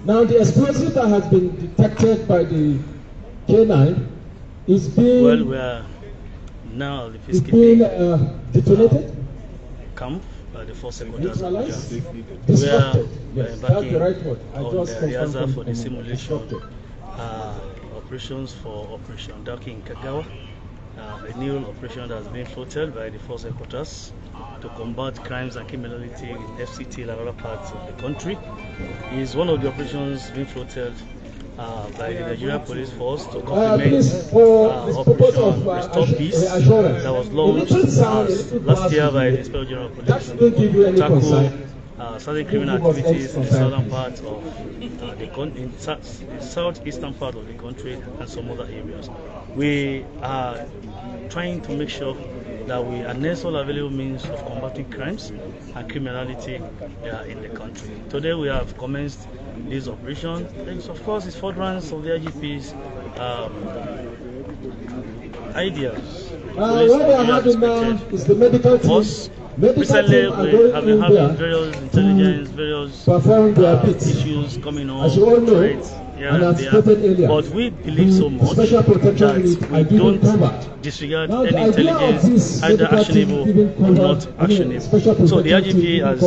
Now, the explosive that has been detected by the K9 is being... Well, we are now the peacekeeping detonated? Camp by the force headquarters. Disrupted. We are Yes, embarking that's the right word. I on just the rehearsal for the confirmed simulation operations for Operation Dark in Kagawa, a new operation that has been floated by the force headquarters to combat crimes and criminality in FCT and other parts of the country. It is one of the operations being floated by the Nigerian Police Force to complement Operation Restore Peace that was launched last year by the Inspector General of Police to tackle certain criminal activities in the southern part of the southeastern part of the country and some other areas. We are trying to make sure that we harness all available means of combating crimes and criminality in the country. Today we have commenced this operation. And of course, it's furtherance of the IGP's ideas. What they are having now is the medical team. Recently, we have been having various intelligence, various issues coming on, threats here and there. But we believe so much that we don't disregard any intelligence, either actionable or not actionable. So the IGP has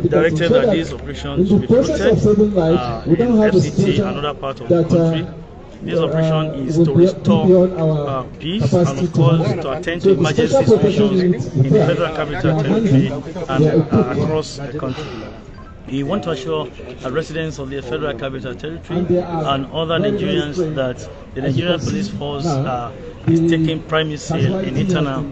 directed that these operations should be floated in FCT and other parts of the country. This operation is to restore peace and, of course, to attend to emergency situations in the Federal Capital Territory and across the country. We want to assure the residents of the Federal Capital Territory and other Nigerians that the Nigerian Police Force is taking primacy in internal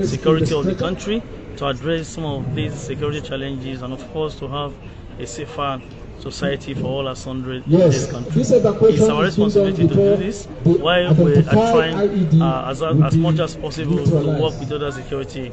security of the country to address some of these security challenges and, of course, to have a safer society for all us sundry in this country. It's our responsibility to do this while we are trying as much as possible to work with other security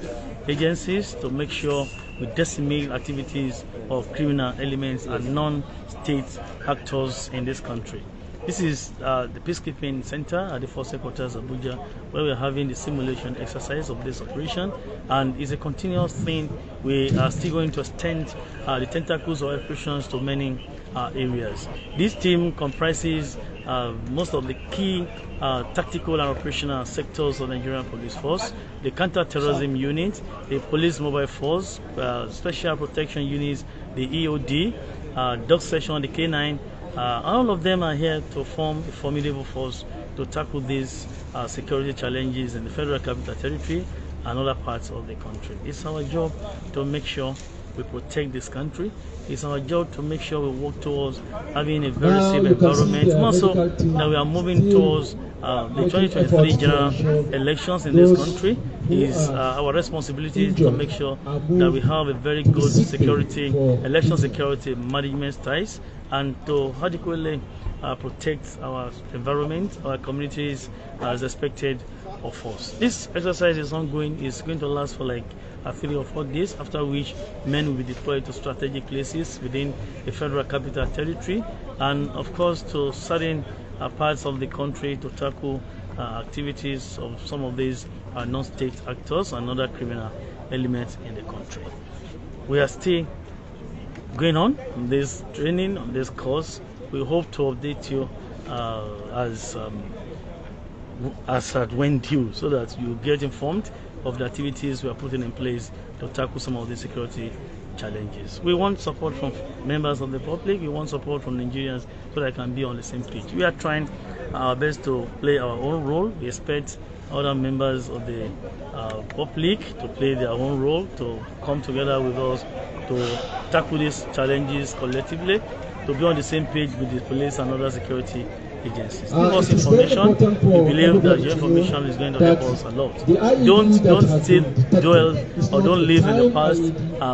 agencies to make sure we decimate activities of criminal elements and non-state actors in this country. This is the Peacekeeping Center at the Force Headquarters Abuja, where we are having the simulation exercise of this operation, and it's a continuous thing. We are still going to extend the tentacles of operations to many areas. This team comprises most of the key tactical and operational sectors of the Nigerian Police Force, the counter-terrorism unit, the police mobile force, special protection units, the EOD, dog section, the K9. All of them are here to form a formidable force to tackle these security challenges in the Federal Capital Territory and other parts of the country. It's our job to make sure we protect this country. It's our job to make sure we work towards having a very safe environment. And also that we are moving towards the 2023 general elections in this country. Is our responsibility to make sure that we have a very good security, election security management ties, and to adequately protect our environment, our communities as expected of us. This exercise is ongoing. It's going to last for like 3 or 4 days, after which men will be deployed to strategic places within the Federal Capital Territory and, of course, to certain parts of the country to tackle activities of some of these non-state actors and other criminal elements in the country. We are still going on this training, on this course. We hope to update you as at when due, so that you get informed of the activities we are putting in place to tackle some of the security challenges. We want support from members of the public. We want support from Nigerians so that I can be on the same page. We are trying our best to play our own role. We expect other members of the public to play their own role, to come together with us to tackle these challenges collectively, to be on the same page with the police and other security agencies. Give us information. We believe that your information is going to help us a lot. Don't still dwell or don't live in the past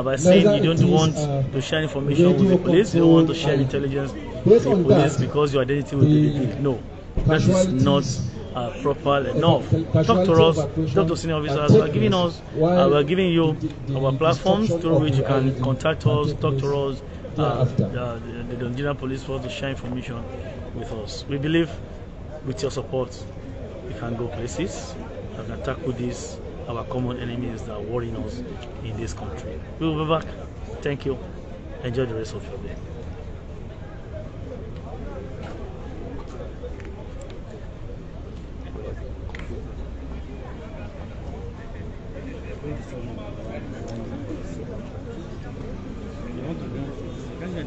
by saying you don't want to share information with the police, you don't want to share intelligence with the police because your identity will be revealed. No, that is not proper enough. Talk to us, talk to senior officers. We are giving you our platforms through which you can contact us, talk to us, the Nigerian Police Force, to share information with us. We believe with your support we can go places and can tackle these our common enemies that are worrying us in this country. We will be back. Thank you. Enjoy the rest of your day.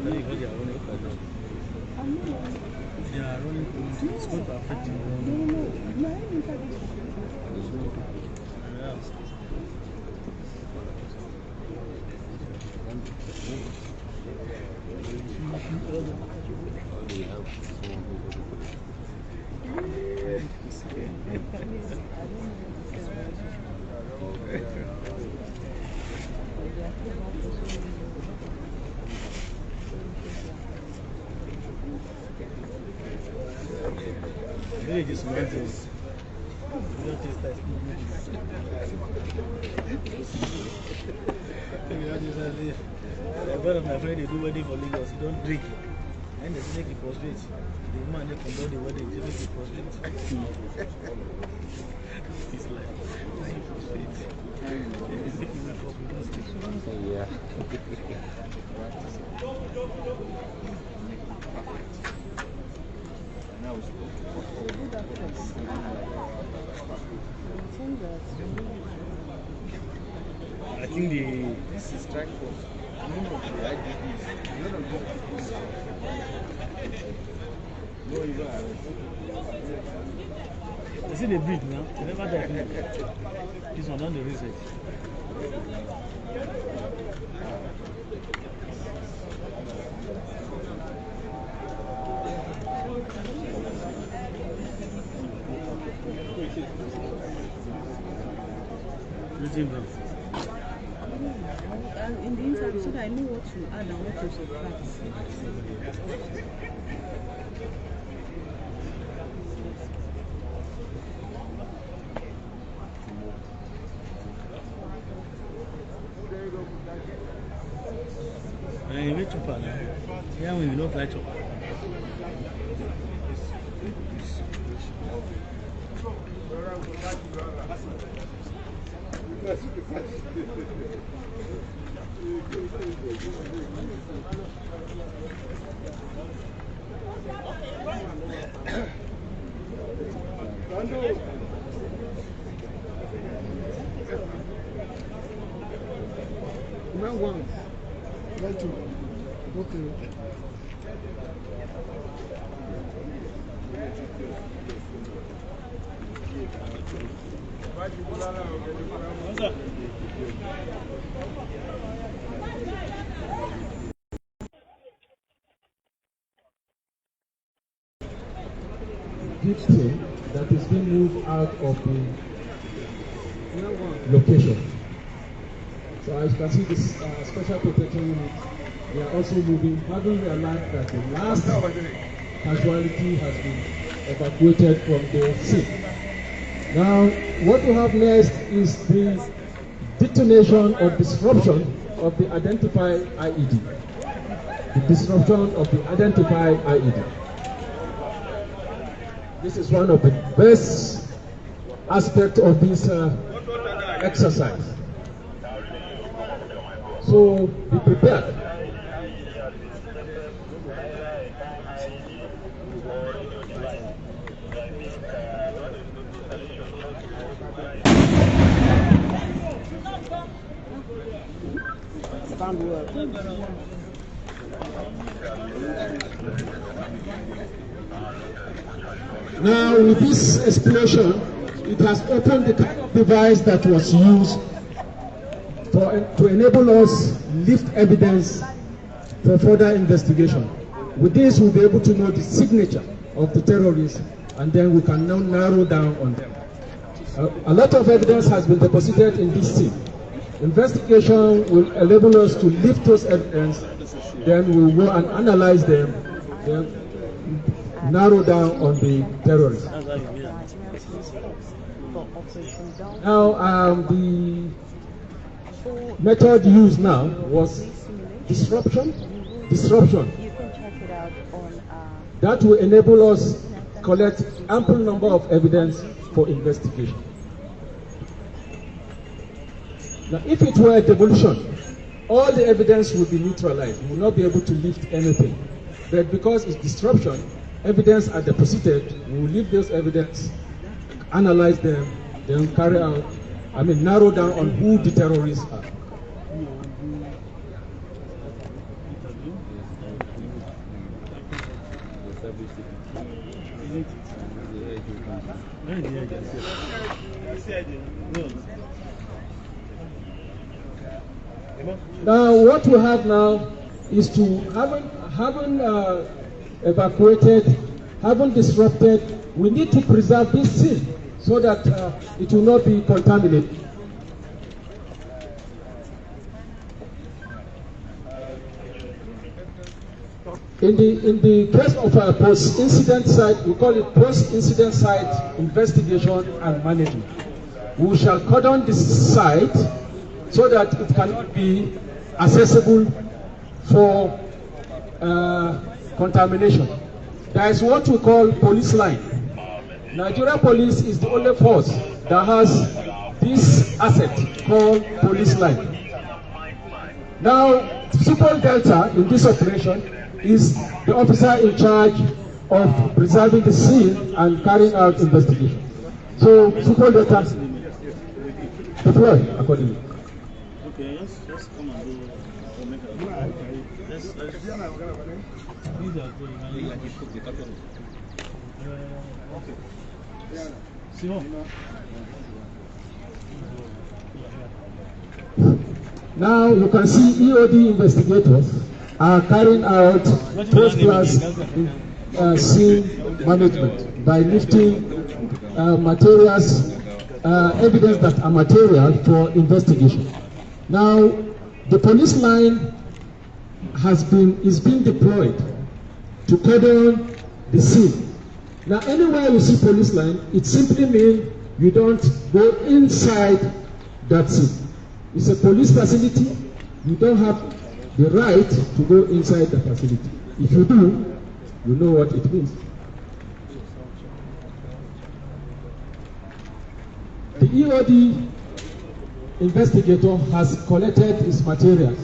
They are running, it's going to affect you. Just mountains. One of my friends, they do wedding for Lagos. You don't drink. And they make it prostrate. The woman they condone the wedding, they make it prostrate. It's like, prostrate. Yeah. I think this is track force. None of the IDPs, none of them. No, you don't have it. You see the breed now? They never die. This one done the research. In the interview, so that I know what to add and what to subtract. Yeah, we will not like to. Deep team that is being moved out of the location. So as you can see, this special protection unit, they are also moving, having realized that the last casualty has been evacuated from the scene. Now, what we have next is the detonation or disruption of the identified IED. The disruption of the identified IED. This is one of the best aspects of this exercise. So be prepared. Now, with this explosion, it has opened the kind of device that was used to enable us lift evidence for further investigation. With this, we'll be able to know the signature of the terrorists, and then we can now narrow down on them. A lot of evidence has been deposited in this scene. Investigation will enable us to lift those evidence, then we'll go and analyze them, then narrow down on the terrorists. Now, the method used now was disruption. That will enable us collect ample number of evidence for investigation. Now, if it were a devolution, all the evidence will be neutralized. We will not be able to lift anything. But because it's disruption, evidence are deposited, we will leave those evidence, analyze them, then carry out, narrow down on who the terrorists are. Now, what we have now is to haven't evacuated, haven't disrupted. We need to preserve this scene so that it will not be contaminated. In the case of a post-incident site, we call it post-incident site investigation and management. We shall cordon this site so that it cannot be accessible for contamination. There is what we call police line. Nigeria Police is the only force that has this asset called police line. Now, Super Delta in this operation is the officer in charge of preserving the scene and carrying out investigation. So, Super Delta deploy accordingly. Okay, let's come and do Now you can see EOD investigators are carrying out first-class scene management by lifting materials, evidence that are material for investigation. Now, the police line is being deployed to cordon the scene. Now, anywhere you see police line, it simply means you don't go inside that scene. It's a police facility. You don't have the right to go inside the facility. If you do, you know what it means. The EOD investigator has collected his materials.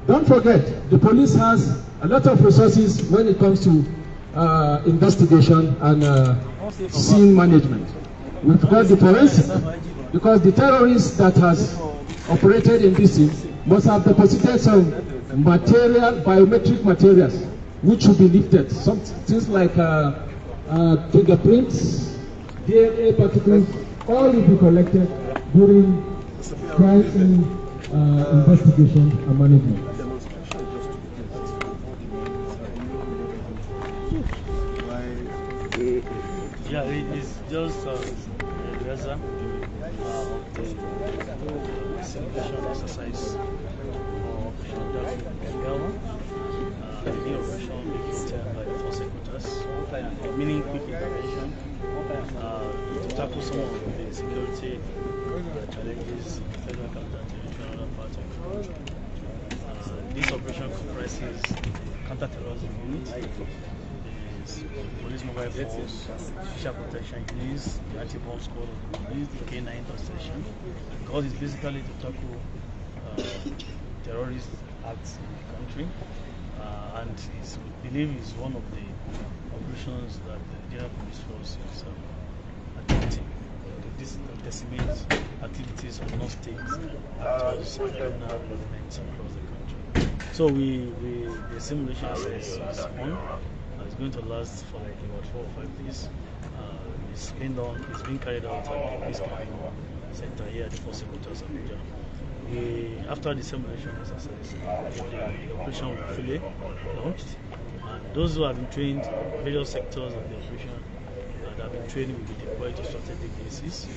Don't forget, the police has a lot of resources when it comes to investigation and scene management. We've got the forensic, because the terrorists that has operated in this scene must have deposited some material, biometric materials, which should be lifted. Some things like fingerprints, DNA particles, all will be collected during crime scene investigation and management. Yeah, it's just a rehearsal of the simulation exercise of the new operation being taken by the force headquarters, meaning quick intervention to tackle some of the security challenges in the federal capital territory and other parts of the country. This operation comprises the counter-terrorism unit, police mobile force, special protection units, the anti-bomb squad of the police, the K9 intersection. Because it's basically to tackle terrorist acts in the country, and we believe is one of the operations that the Nigerian Police Force is attempting to decimate activities of non-state actors and criminal movements across the country. So the simulation exercise is on. It's going to last for like about 4 or 5 days. It's being carried out at the Peace Command Center here at the Force Headquarters Abuja. After the simulation exercise, the operation will be fully launched, and those who have been trained, various sectors of the operation that have been trained will be deployed to strategic bases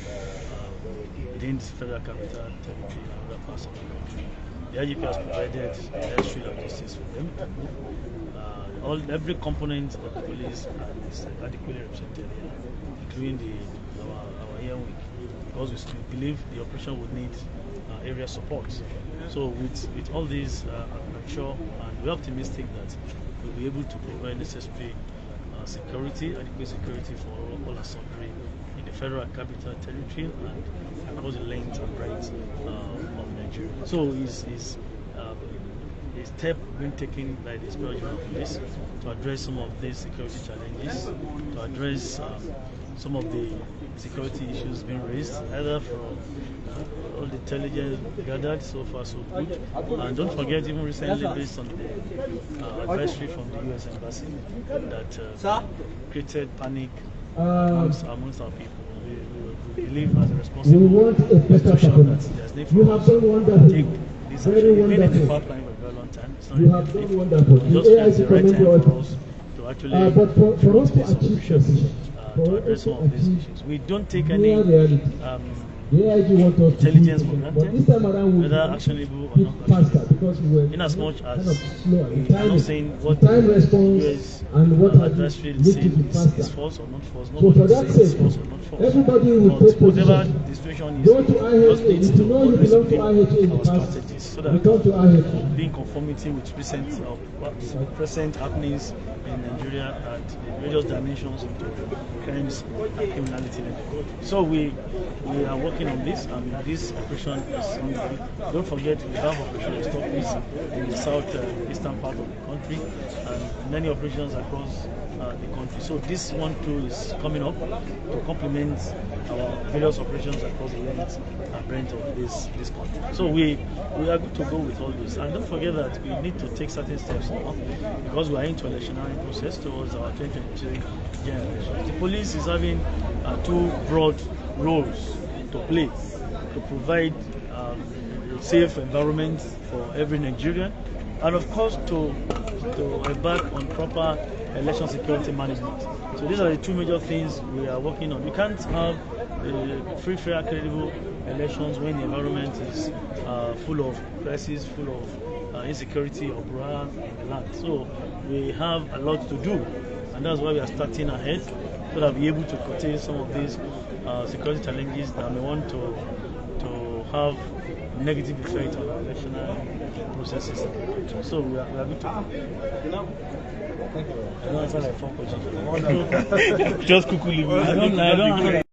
within the federal capital territory and other parts of the country. The IGP has provided necessary logistics for them. Every component of the police is adequately represented here, including our air wing, because we still believe the operation would need area support. So with all these, I'm sure and we're optimistic that we'll be able to provide necessary security, adequate security for all assembly in the federal capital territory and across the length and breadth of Nigeria. So is a step being taken by the spiritual police to address some of these security challenges, to address some of the security issues being raised, either from all the intelligence gathered. So far so good. And don't forget, even recently, based on the advisory from the US Embassy that created panic amongst our people. We believe as a responsible institution that there's need for us to take this action. We've been in the pipeline for a very long time. It's not really just the right time for us to actually use this operation to address some of these issues. We don't take any intelligence for granted, whether actionable or not actionable. In as much as we are not saying what the US adversary is saying is false or not false, nobody is saying it's false or not false. But whatever the situation is, just needs to always be our strategies so that we be in conformity with present happenings in Nigeria at the various dimensions of crimes and criminality in the country. So we are working on this, and this operation is ongoing. Don't forget, we have operations in the southeastern part of the country and many operations across the country. So this one too is coming up to complement our various operations across the length and breadth of this country. So we are good to go with all this. And don't forget that we need to take certain steps now because we are into electionary process towards our 2023 general elections. The police is having two broad roles to play to provide a safe environment for every Nigerian, and of course to embark on proper election security management. So these are the two major things we are working on. We can't have free, fair, credible elections when the environment is full of crisis, full of insecurity or brouhaha in the land. So we have a lot to do, and that's why we are starting ahead so that we'll be able to curtail some of these security challenges that may want to have negative effect on electoral processes. So we are good to go. I don't answer like 4 questions. Just quickly. I don't